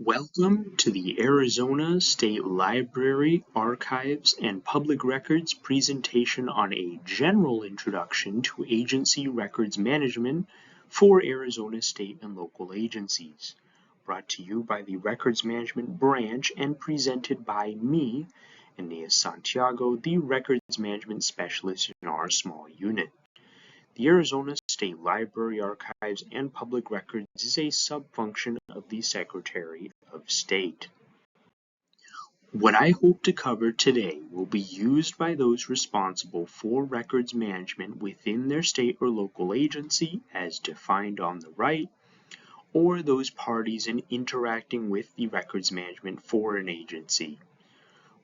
Welcome to the Arizona State Library Archives and Public Records presentation on a general introduction to agency records management for Arizona state and local agencies. Brought to you by the Records Management Branch and presented by me, Aeneas Santiago, the Records Management Specialist in our small unit. The Arizona State Library Archives and Public Records is a sub-function of the Secretary of State. What I hope to cover today will be used by those responsible for records management within their state or local agency as defined on the right, or those parties in interacting with the records management for an agency.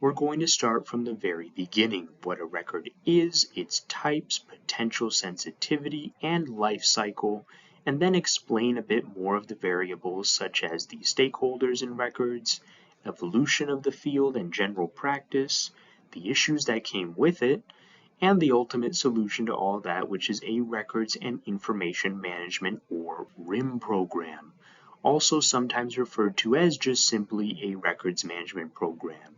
We're going to start from the very beginning, what a record is, its types, potential sensitivity, and life cycle, and then explain a bit more of the variables such as the stakeholders in records, evolution of the field and general practice, the issues that came with it, and the ultimate solution to all that, which is a Records and Information Management or RIM program, also sometimes referred to as just simply a records management program.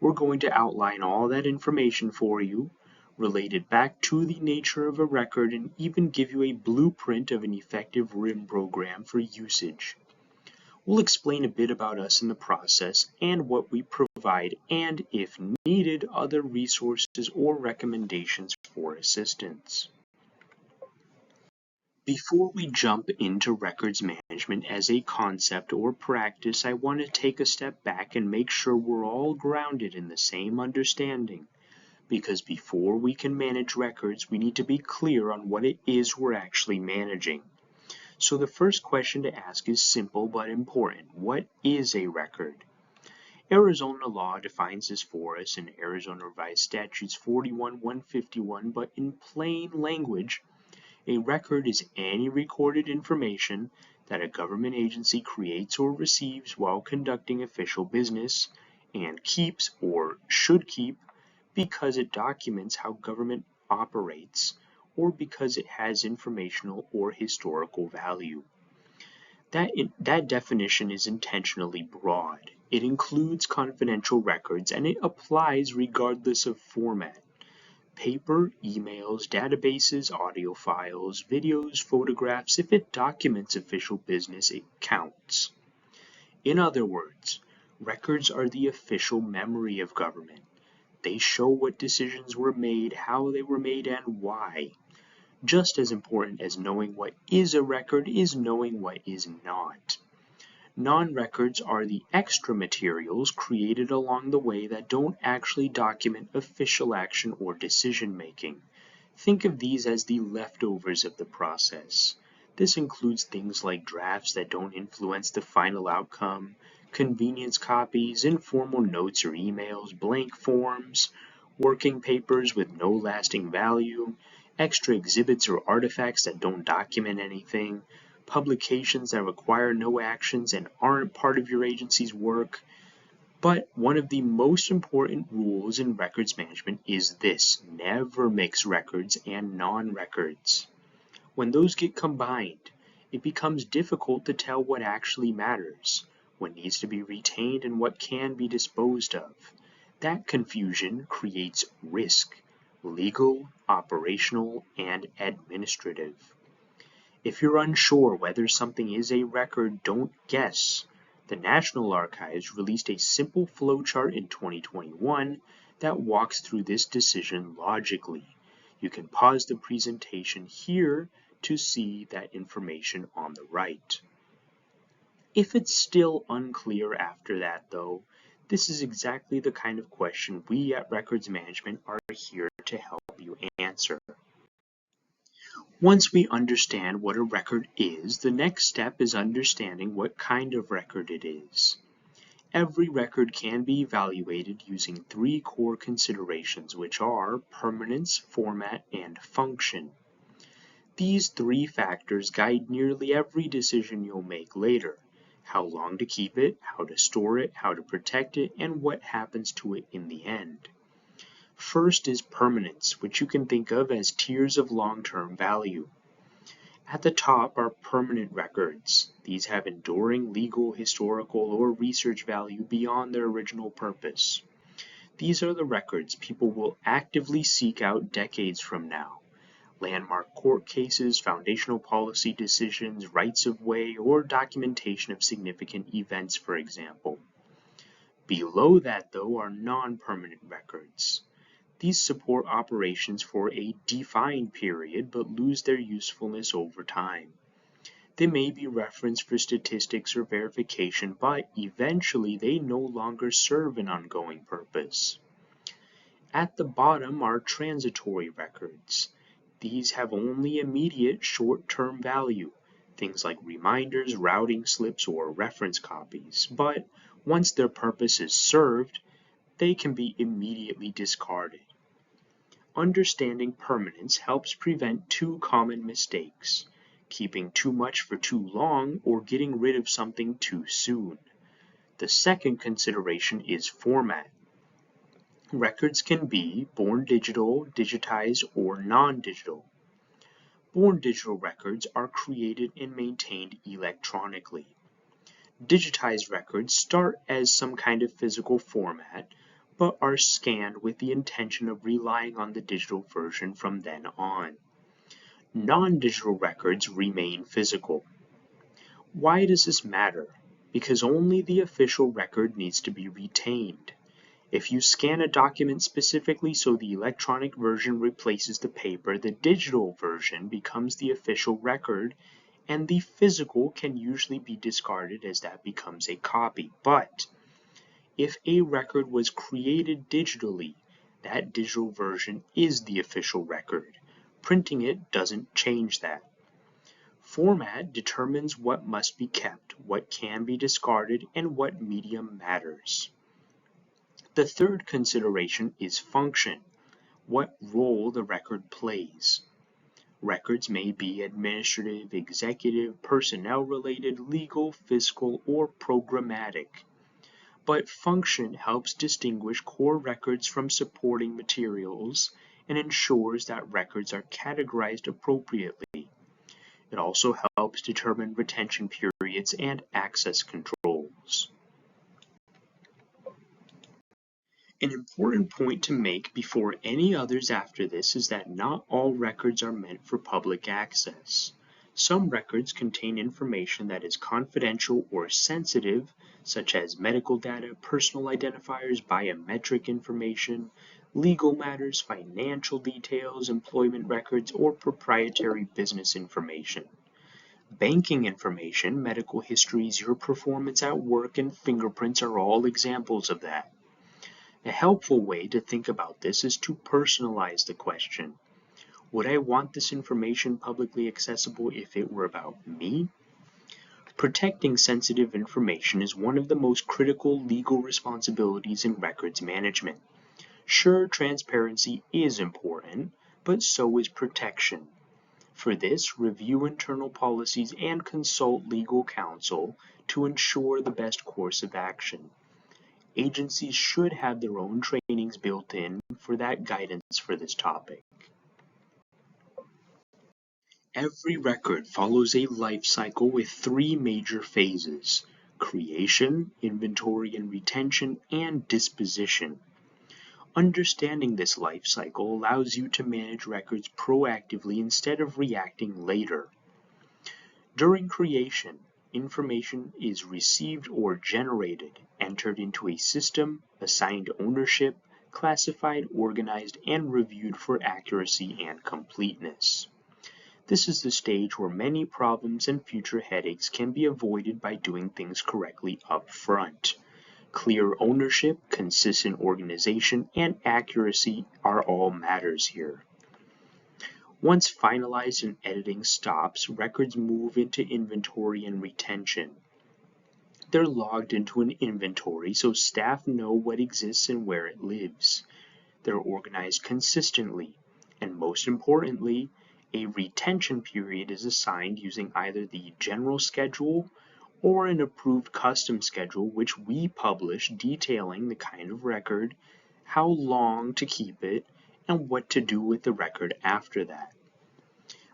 We're going to outline all that information for you, relate it back to the nature of a record, and even give you a blueprint of an effective RIM program for usage. We'll explain a bit about us in the process and what we provide, and if needed, other resources or recommendations for assistance. Before we jump into records management as a concept or practice, I want to take a step back and make sure we're all grounded in the same understanding. Because before we can manage records, we need to be clear on what it is we're actually managing. So the first question to ask is simple but important. What is a record? Arizona law defines this for us in Arizona Revised Statutes 41-151, but in plain language, a record is any recorded information that a government agency creates or receives while conducting official business and keeps or should keep because it documents how government operates or because it has informational or historical value. That definition is intentionally broad. It includes confidential records and it applies regardless of format. Paper, emails, databases, audio files, videos, photographs, if it documents official business, it counts. In other words, records are the official memory of government. They show what decisions were made, how they were made, and why. Just as important as knowing what is a record is knowing what is not. Non-records are the extra materials created along the way that don't actually document official action or decision-making. Think of these as the leftovers of the process. This includes things like drafts that don't influence the final outcome, convenience copies, informal notes or emails, blank forms, working papers with no lasting value, extra exhibits or artifacts that don't document anything, publications that require no actions and aren't part of your agency's work. But one of the most important rules in records management is this: never mix records and non-records. When those get combined, it becomes difficult to tell what actually matters, what needs to be retained and what can be disposed of. That confusion creates risk, legal, operational, and administrative. If you're unsure whether something is a record, don't guess. The National Archives released a simple flowchart in 2021 that walks through this decision logically. You can pause the presentation here to see that information on the right. If it's still unclear after that, though, this is exactly the kind of question we at Records Management are here to help you answer. Once we understand what a record is, the next step is understanding what kind of record it is. Every record can be evaluated using three core considerations, which are permanence, format, and function. These three factors guide nearly every decision you'll make later: how long to keep it, how to store it, how to protect it, and what happens to it in the end. First is permanence, which you can think of as tiers of long-term value. At the top are permanent records. These have enduring legal, historical, or research value beyond their original purpose. These are the records people will actively seek out decades from now. Landmark court cases, foundational policy decisions, rights of way, or documentation of significant events, for example. Below that, though, are non-permanent records. These support operations for a defined period but lose their usefulness over time. They may be referenced for statistics or verification, but eventually they no longer serve an ongoing purpose. At the bottom are transitory records. These have only immediate short-term value, things like reminders, routing slips, or reference copies, but once their purpose is served, they can be immediately discarded. Understanding permanence helps prevent two common mistakes: keeping too much for too long or getting rid of something too soon. The second consideration is format. Records can be born digital, digitized, or non-digital. Born digital records are created and maintained electronically. Digitized records start as some kind of physical format, but are scanned with the intention of relying on the digital version from then on. Non-digital records remain physical. Why does this matter? Because only the official record needs to be retained. If you scan a document specifically so the electronic version replaces the paper, the digital version becomes the official record, and the physical can usually be discarded as that becomes a copy. But if a record was created digitally, that digital version is the official record. Printing it doesn't change that. Format determines what must be kept, what can be discarded, and what medium matters. The third consideration is function, what role the record plays. Records may be administrative, executive, personnel-related, legal, fiscal, or programmatic. But function helps distinguish core records from supporting materials and ensures that records are categorized appropriately. It also helps determine retention periods and access controls. An important point to make before any others after this is that not all records are meant for public access. Some records contain information that is confidential or sensitive, such as medical data, personal identifiers, biometric information, legal matters, financial details, employment records, or proprietary business information. Banking information, medical histories, your performance at work, and fingerprints are all examples of that. A helpful way to think about this is to personalize the question. Would I want this information publicly accessible if it were about me? Protecting sensitive information is one of the most critical legal responsibilities in records management. Sure, transparency is important, but so is protection. For this, review internal policies and consult legal counsel to ensure the best course of action. Agencies should have their own trainings built in for that guidance for this topic. Every record follows a life cycle with three major phases: creation, inventory and retention, and disposition. Understanding this life cycle allows you to manage records proactively instead of reacting later. During creation, information is received or generated, entered into a system, assigned ownership, classified, organized, and reviewed for accuracy and completeness. This is the stage where many problems and future headaches can be avoided by doing things correctly up front. Clear ownership, consistent organization, and accuracy are all matters here. Once finalized and editing stops, records move into inventory and retention. They're logged into an inventory so staff know what exists and where it lives. They're organized consistently, and most importantly, a retention period is assigned using either the general schedule or an approved custom schedule which we publish detailing the kind of record, how long to keep it, and what to do with the record after that.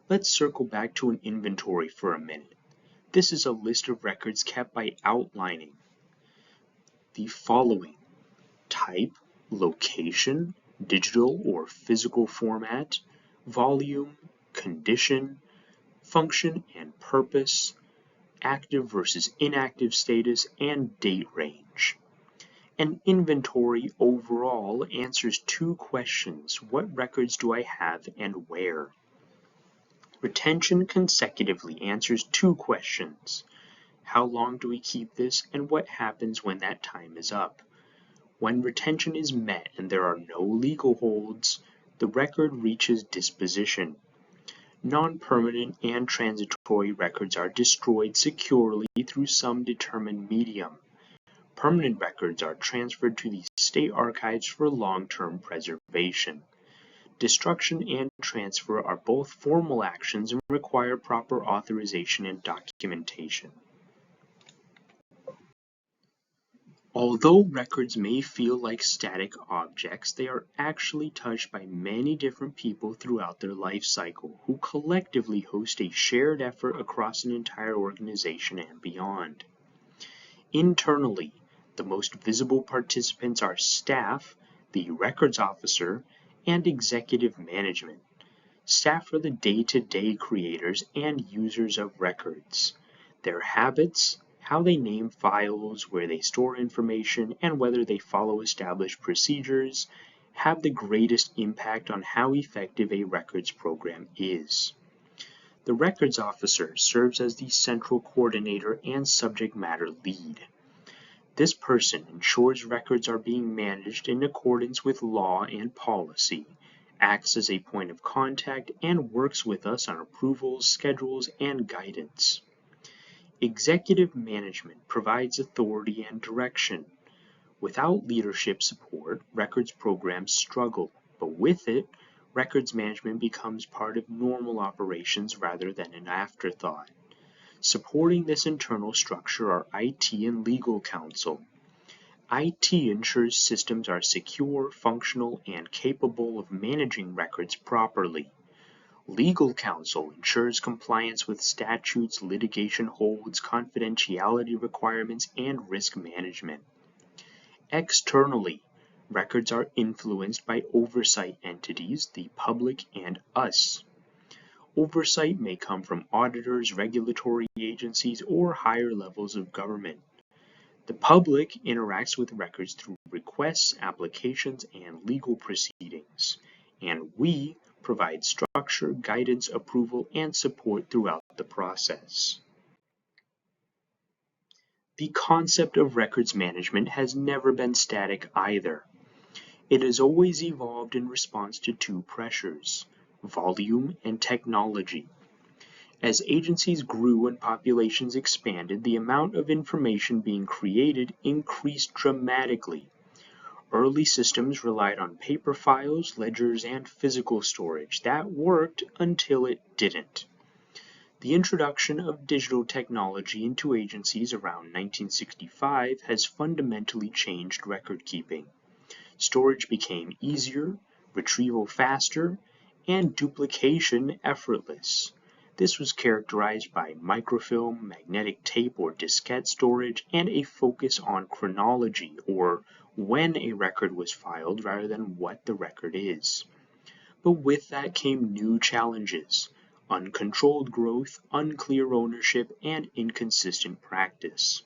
Let's circle back to an inventory for a minute. This is a list of records kept by outlining the following: type, location, digital or physical format, volume, condition, function and purpose, active versus inactive status, and date range. An inventory overall answers two questions: what records do I have and where? Retention consecutively answers two questions: how long do we keep this and what happens when that time is up? When retention is met and there are no legal holds, the record reaches disposition. Non-permanent and transitory records are destroyed securely through some determined medium. Permanent records are transferred to the state archives for long-term preservation. Destruction and transfer are both formal actions and require proper authorization and documentation. Although records may feel like static objects, they are actually touched by many different people throughout their life cycle, who collectively host a shared effort across an entire organization and beyond. Internally, the most visible participants are staff, the records officer, and executive management. Staff are the day-to-day creators and users of records. Their habits, how they name files, where they store information, and whether they follow established procedures have the greatest impact on how effective a records program is. The records officer serves as the central coordinator and subject matter lead. This person ensures records are being managed in accordance with law and policy, acts as a point of contact, and works with us on approvals, schedules, and guidance. Executive management provides authority and direction. Without leadership support, records programs struggle, but with it, records management becomes part of normal operations rather than an afterthought. Supporting this internal structure are IT and legal counsel. IT ensures systems are secure, functional, and capable of managing records properly. Legal counsel ensures compliance with statutes, litigation holds, confidentiality requirements, and risk management. Externally, records are influenced by oversight entities, the public and us. Oversight may come from auditors, regulatory agencies, or higher levels of government. The public interacts with records through requests, applications, and legal proceedings, and we provide structure, guidance, approval, and support throughout the process. The concept of records management has never been static either. It has always evolved in response to two pressures: volume and technology. As agencies grew and populations expanded, the amount of information being created increased dramatically. Early systems relied on paper files, ledgers, and physical storage. That worked until it didn't. The introduction of digital technology into agencies around 1965 has fundamentally changed record keeping. Storage became easier, retrieval faster, and duplication effortless. This was characterized by microfilm, magnetic tape or diskette storage, and a focus on chronology, or when a record was filed rather than what the record is. But with that came new challenges: uncontrolled growth, unclear ownership, and inconsistent practice.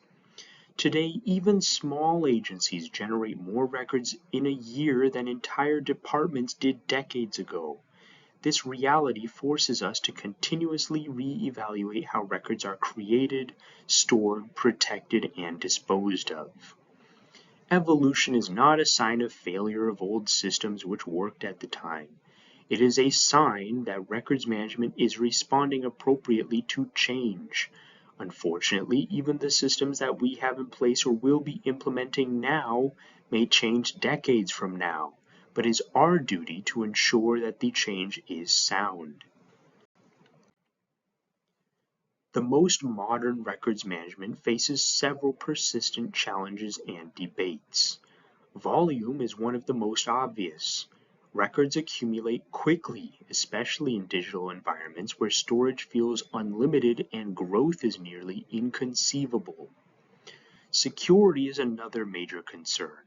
Today, even small agencies generate more records in a year than entire departments did decades ago. This reality forces us to continuously re-evaluate how records are created, stored, protected, and disposed of. Evolution is not a sign of failure of old systems which worked at the time. It is a sign that records management is responding appropriately to change. Unfortunately, even the systems that we have in place or will be implementing now may change decades from now, but it is our duty to ensure that the change is sound. The most modern records management faces several persistent challenges and debates. Volume is one of the most obvious. Records accumulate quickly, especially in digital environments where storage feels unlimited and growth is nearly inconceivable. Security is another major concern.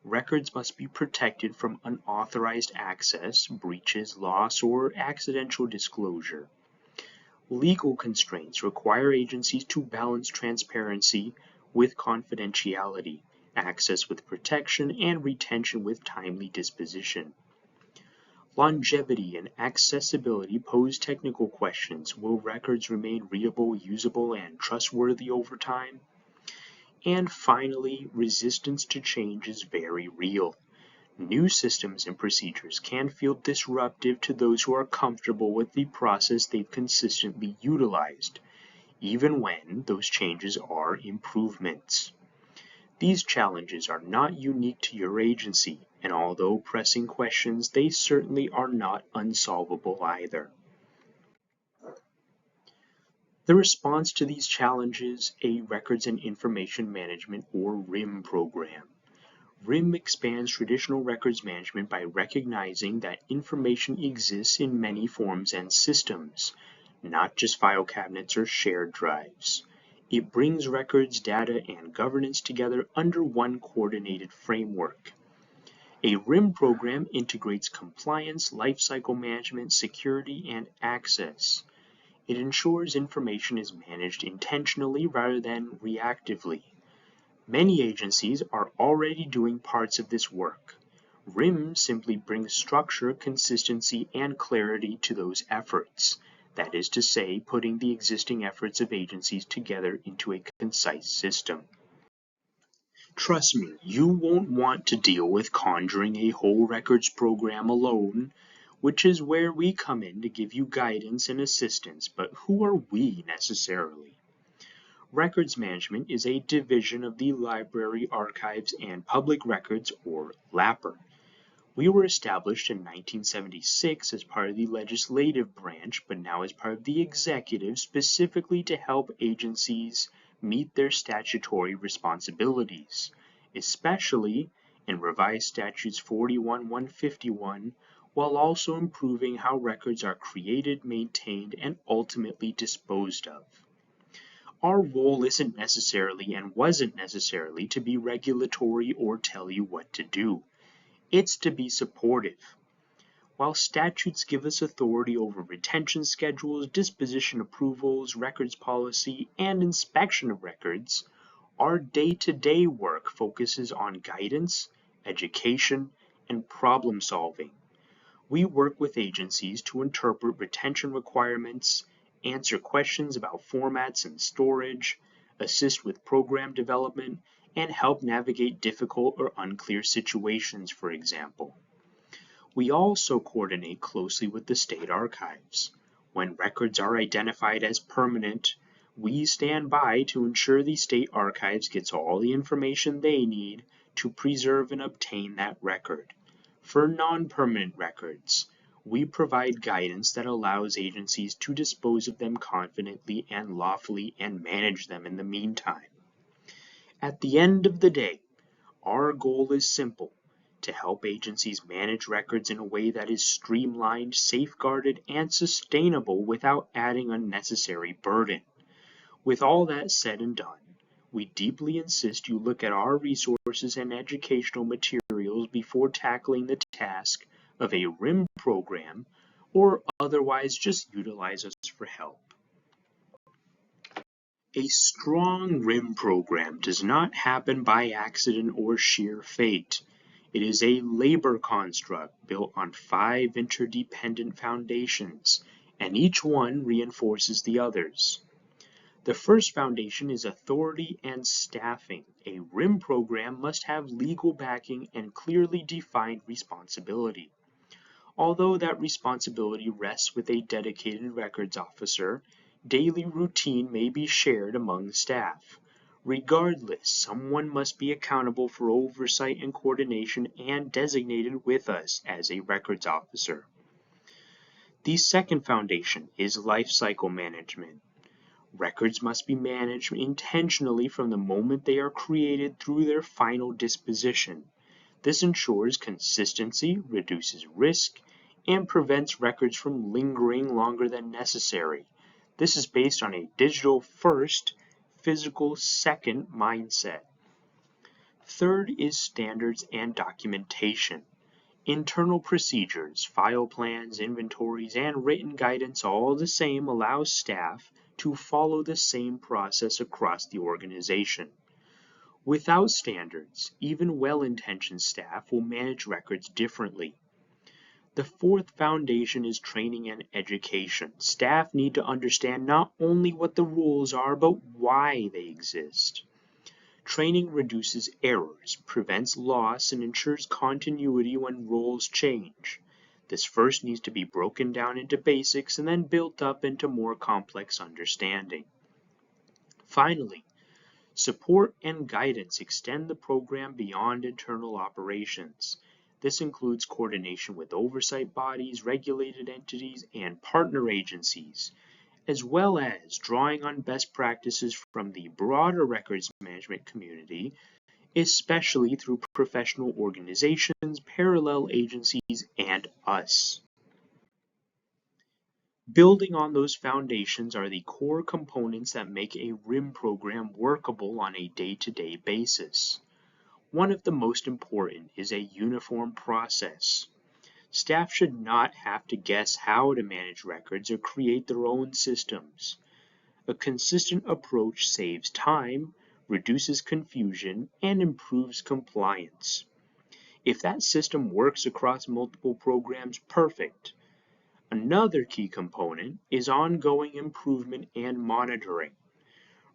Records must be protected from unauthorized access, breaches, loss, or accidental disclosure. Legal constraints require agencies to balance transparency with confidentiality, access with protection, and retention with timely disposition. Longevity and accessibility pose technical questions. Will records remain readable, usable, and trustworthy over time? And finally, resistance to change is very real. New systems and procedures can feel disruptive to those who are comfortable with the process they've consistently utilized, even when those changes are improvements. These challenges are not unique to your agency, and although pressing questions, they certainly are not unsolvable either. The response to these challenges, a Records and Information Management or RIM program. RIM expands traditional records management by recognizing that information exists in many forms and systems, not just file cabinets or shared drives. It brings records, data, and governance together under one coordinated framework. A RIM program integrates compliance, lifecycle management, security, and access. It ensures information is managed intentionally rather than reactively. Many agencies are already doing parts of this work. RIM simply brings structure, consistency, and clarity to those efforts. That is to say, putting the existing efforts of agencies together into a concise system. Trust me, you won't want to deal with conjuring a whole records program alone, which is where we come in to give you guidance and assistance, but who are we necessarily? Records management is a division of the Library, Archives, and Public Records, or LAPR. We were established in 1976 as part of the legislative branch, but now as part of the executive, specifically to help agencies meet their statutory responsibilities, especially in revised statutes 41-151, while also improving how records are created, maintained, and ultimately disposed of. Our role isn't necessarily and wasn't necessarily to be regulatory or tell you what to do. It's to be supportive. While statutes give us authority over retention schedules, disposition approvals, records policy, and inspection of records, our day-to-day work focuses on guidance, education, and problem solving. We work with agencies to interpret retention requirements, answer questions about formats and storage, assist with program development, and help navigate difficult or unclear situations, for example. We also coordinate closely with the state archives. When records are identified as permanent, we stand by to ensure the state archives gets all the information they need to preserve and obtain that record. For non-permanent records, we provide guidance that allows agencies to dispose of them confidently and lawfully and manage them in the meantime. At the end of the day, our goal is simple: to help agencies manage records in a way that is streamlined, safeguarded, and sustainable without adding unnecessary burden. With all that said and done, we deeply insist you look at our resources and educational materials before tackling the task of a RIM program, or otherwise just utilize us for help. A strong RIM program does not happen by accident or sheer fate. It is a labor construct built on 5 interdependent foundations, and each one reinforces the others. The first foundation is authority and staffing. A RIM program must have legal backing and clearly defined responsibility. Although that responsibility rests with a dedicated records officer, daily routine may be shared among staff. Regardless, someone must be accountable for oversight and coordination and designated with us as a records officer. The second foundation is lifecycle management. Records must be managed intentionally from the moment they are created through their final disposition. This ensures consistency, reduces risk, and prevents records from lingering longer than necessary. This is based on a digital first, physical second mindset. Third is standards and documentation. Internal procedures, file plans, inventories, and written guidance, all the same, allow staff to follow the same process across the organization. Without standards, even well-intentioned staff will manage records differently. The fourth foundation is training and education. Staff need to understand not only what the rules are, but why they exist. Training reduces errors, prevents loss, and ensures continuity when roles change. This first needs to be broken down into basics and then built up into more complex understanding. Finally, support and guidance extend the program beyond internal operations. This includes coordination with oversight bodies, regulated entities, and partner agencies, as well as drawing on best practices from the broader records management community, especially through professional organizations, parallel agencies, and us. Building on those foundations are the core components that make a RIM program workable on a day-to-day basis. One of the most important is a uniform process. Staff should not have to guess how to manage records or create their own systems. A consistent approach saves time, reduces confusion, and improves compliance. If that system works across multiple programs, perfect. Another key component is ongoing improvement and monitoring.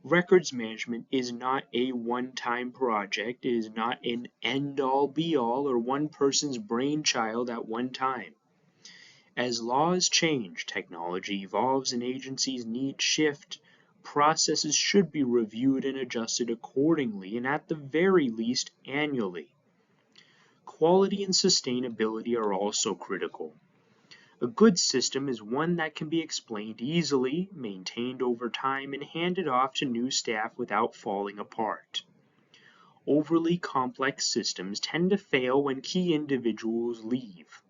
Records management is not a one-time project. It is not an end-all be-all or one person's brainchild at one time. As laws change, technology evolves, and agencies' needs shift, processes should be reviewed and adjusted accordingly, and at the very least, annually. Quality and sustainability are also critical. A good system is one that can be explained easily, maintained over time, and handed off to new staff without falling apart. Overly complex systems tend to fail when key individuals leave.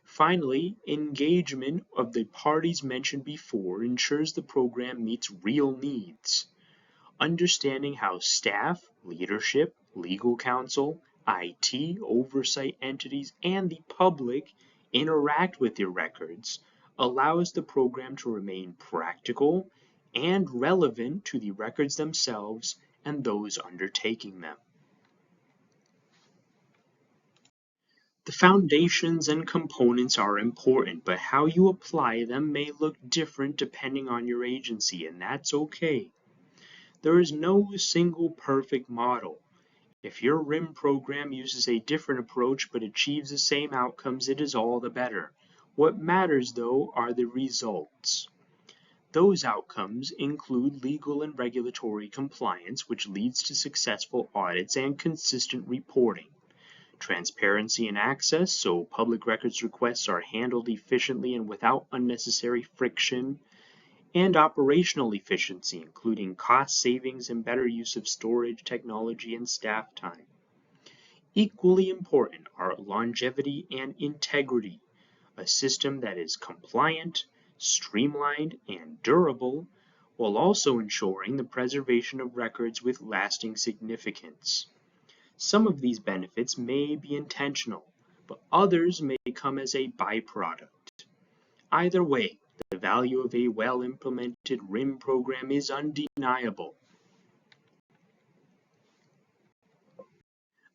Finally, engagement of the parties mentioned before ensures the program meets real needs. Understanding how staff, leadership, legal counsel, IT, oversight entities, and the public interact with your records allows the program to remain practical and relevant to the records themselves and those undertaking them. The foundations and components are important, but how you apply them may look different depending on your agency, and that's okay. There is no single perfect model. If your RIM program uses a different approach but achieves the same outcomes, it is all the better. What matters, though, are the results. Those outcomes include legal and regulatory compliance, which leads to successful audits and consistent reporting. Transparency and access, so public records requests are handled efficiently and without unnecessary friction. And operational efficiency, including cost savings and better use of storage technology and staff time. Equally important are longevity and integrity, a system that is compliant, streamlined, and durable, while also ensuring the preservation of records with lasting significance. Some of these benefits may be intentional, but others may come as a byproduct. Either way, the value of a well-implemented RIM program is undeniable.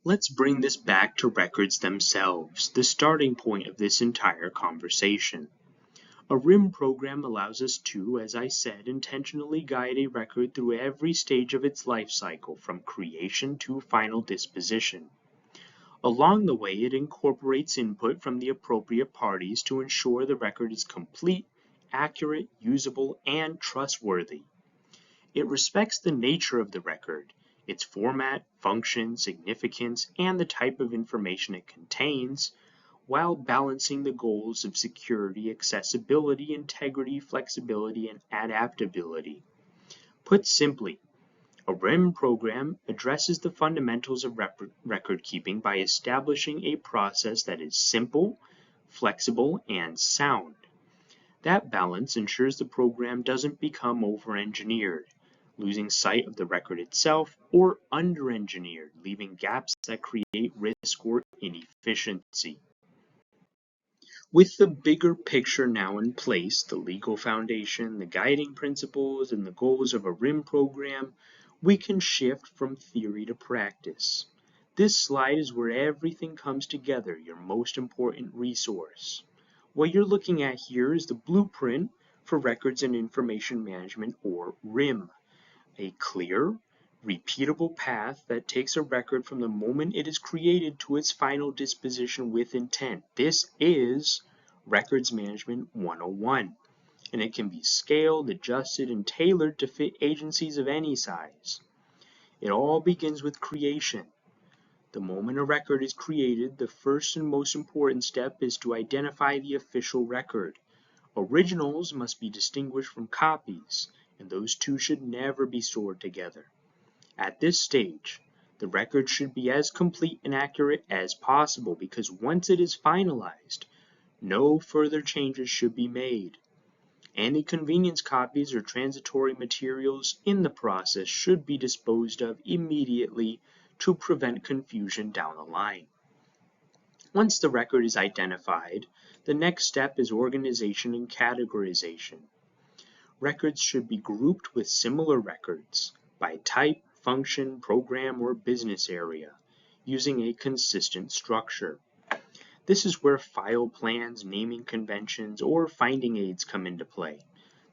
Let's bring this back to records themselves, the starting point of this entire conversation. A RIM program allows us to, as I said, intentionally guide a record through every stage of its life cycle, from creation to final disposition. Along the way, it incorporates input from the appropriate parties to ensure the record is complete, accurate, usable, and trustworthy. It respects the nature of the record, its format, function, significance, and the type of information it contains, while balancing the goals of security, accessibility, integrity, flexibility, and adaptability. Put simply, A RIM program addresses the fundamentals of record keeping by establishing a process that is simple, flexible, and sound. That balance ensures the program doesn't become over-engineered, losing sight of the record itself, or under-engineered, leaving gaps that create risk or inefficiency. With the bigger picture now in place, the legal foundation, the guiding principles, and the goals of a RIM program, we can shift from theory to practice. This slide is where everything comes together, your most important resource. What you're looking at here is the blueprint for Records and Information Management, or RIM, a clear, repeatable path that takes a record from the moment it is created to its final disposition with intent. This is Records Management 101, and it can be scaled, adjusted, and tailored to fit agencies of any size. It all begins with creation. The moment a record is created, the first and most important step is to identify the official record. Originals must be distinguished from copies, and those two should never be stored together. At this stage, the record should be as complete and accurate as possible because once it is finalized, no further changes should be made. Any convenience copies or transitory materials in the process should be disposed of immediately to prevent confusion down the line. Once the record is identified, the next step is organization and categorization. Records should be grouped with similar records by type, function, program, or business area, using a consistent structure. This is where file plans, naming conventions, or finding aids come into play.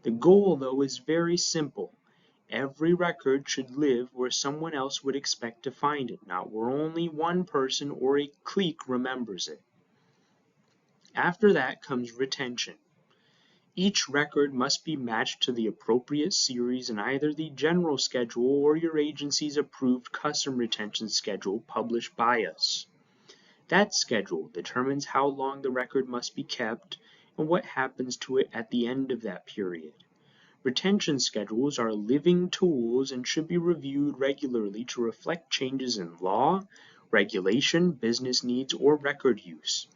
The goal, though, is very simple. Every record should live where someone else would expect to find it, not where only one person or a clique remembers it. After that comes retention. Each record must be matched to the appropriate series in either the general schedule or your agency's approved custom retention schedule published by us. That schedule determines how long the record must be kept and what happens to it at the end of that period. Retention schedules are living tools and should be reviewed regularly to reflect changes in law, regulation, business needs, or record use.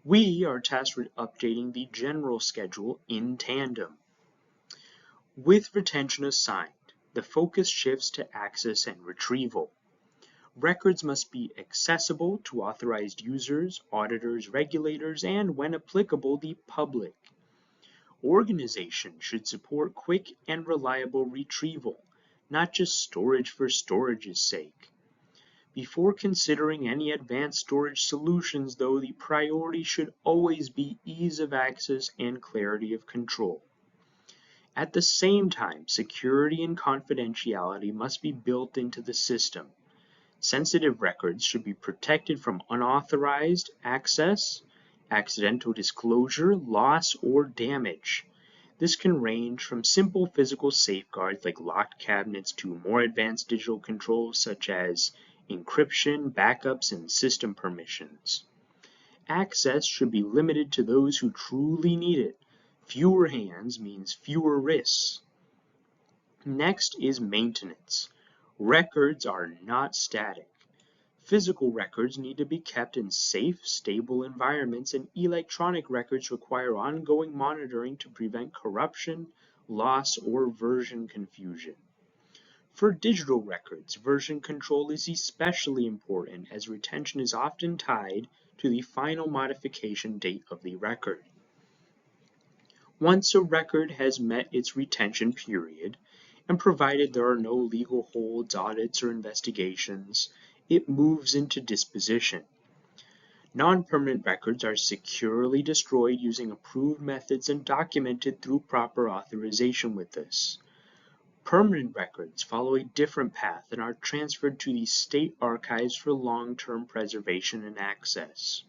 We are tasked with updating the general schedule in tandem. With retention assigned, the focus shifts to access and retrieval. Records must be accessible to authorized users, auditors, regulators, and, when applicable, the public. Organization should support quick and reliable retrieval, not just storage for storage's sake. Before considering any advanced storage solutions, though, the priority should always be ease of access and clarity of control. At the same time, security and confidentiality must be built into the system. Sensitive records should be protected from unauthorized access, accidental disclosure, loss, or damage. This can range from simple physical safeguards like locked cabinets to more advanced digital controls such as encryption, backups, and system permissions. Access should be limited to those who truly need it. Fewer hands means fewer risks. Next is maintenance. Records are not static. Physical records need to be kept in safe, stable environments, and electronic records require ongoing monitoring to prevent corruption, loss, or version confusion. For digital records, version control is especially important as retention is often tied to the final modification date of the record. Once a record has met its retention period, and provided there are no legal holds, audits, or investigations, it moves into disposition. Non-permanent records are securely destroyed using approved methods and documented through proper authorization with this. Permanent records follow a different path and are transferred to the state archives for long-term preservation and access.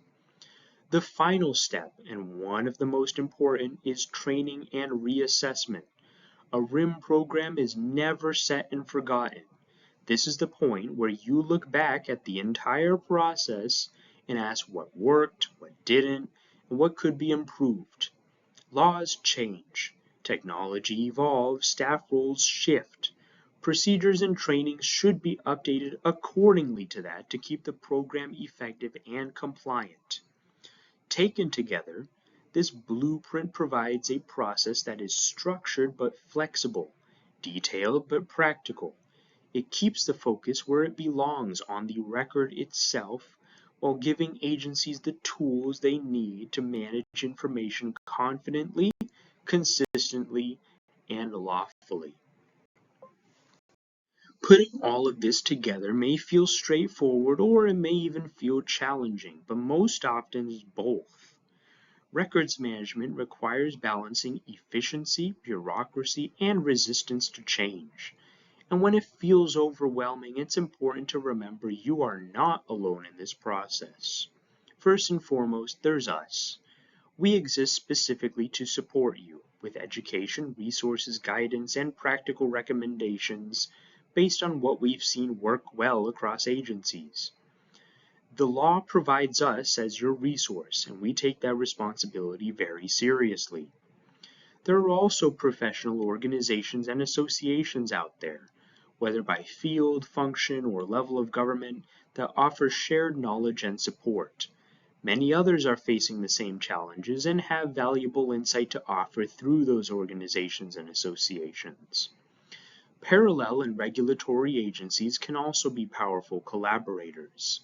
The final step, and one of the most important, is training and reassessment. A RIM program is never set and forgotten. This is the point where you look back at the entire process and ask what worked, what didn't, and what could be improved. Laws change, technology evolves, staff roles shift. Procedures and trainings should be updated accordingly to that to keep the program effective and compliant. Taken together, this blueprint provides a process that is structured but flexible, detailed but practical. It keeps the focus where it belongs on the record itself, while giving agencies the tools they need to manage information confidently, consistently, and lawfully. Putting all of this together may feel straightforward or it may even feel challenging, but most often it's both. Records management requires balancing efficiency, bureaucracy, and resistance to change. And when it feels overwhelming, it's important to remember you are not alone in this process. First and foremost, there's us. We exist specifically to support you with education, resources, guidance, and practical recommendations based on what we've seen work well across agencies. The law provides us as your resource, and we take that responsibility very seriously. There are also professional organizations and associations out there, whether by field, function, or level of government, that offer shared knowledge and support. Many others are facing the same challenges and have valuable insight to offer through those organizations and associations. Parallel and regulatory agencies can also be powerful collaborators.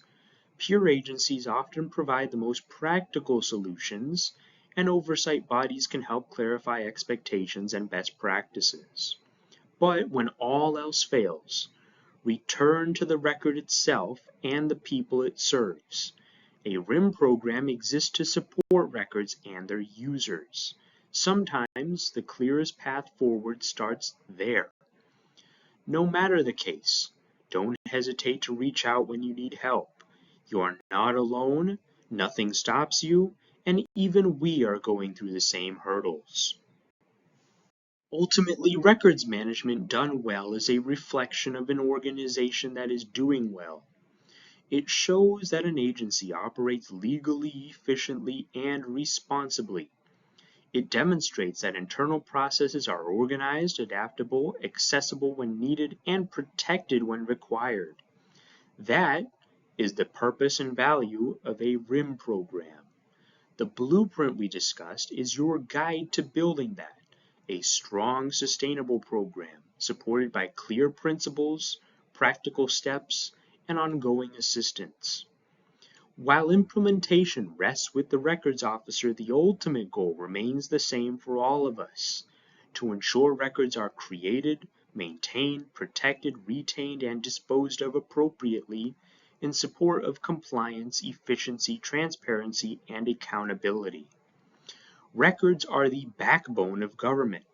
Peer agencies often provide the most practical solutions, and oversight bodies can help clarify expectations and best practices. But when all else fails, return to the record itself and the people it serves. A RIM program exists to support records and their users. Sometimes the clearest path forward starts there. No matter the case, don't hesitate to reach out when you need help. You are not alone, nothing stops you, and even we are going through the same hurdles. Ultimately, records management done well is a reflection of an organization that is doing well. It shows that an agency operates legally, efficiently, and responsibly. It demonstrates that internal processes are organized, adaptable, accessible when needed, and protected when required. That is the purpose and value of a RIM program. The blueprint we discussed is your guide to building that, a strong, sustainable program supported by clear principles, practical steps, and ongoing assistance. While implementation rests with the records officer, the ultimate goal remains the same for all of us: to ensure records are created, maintained, protected, retained, and disposed of appropriately in support of compliance, efficiency, transparency, and accountability. Records are the backbone of government.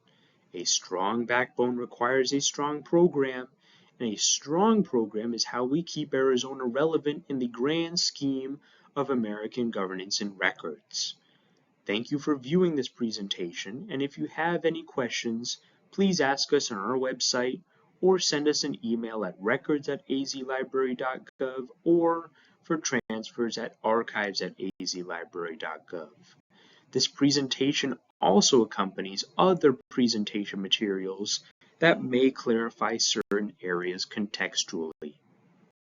A strong backbone requires a strong program, and a strong program is how we keep Arizona relevant in the grand scheme of American governance and records. Thank you for viewing this presentation, and if you have any questions, please ask us on our website or send us an email at records@azlibrary.gov or for transfers at archives@azlibrary.gov. This presentation also accompanies other presentation materials that may clarify certain areas contextually.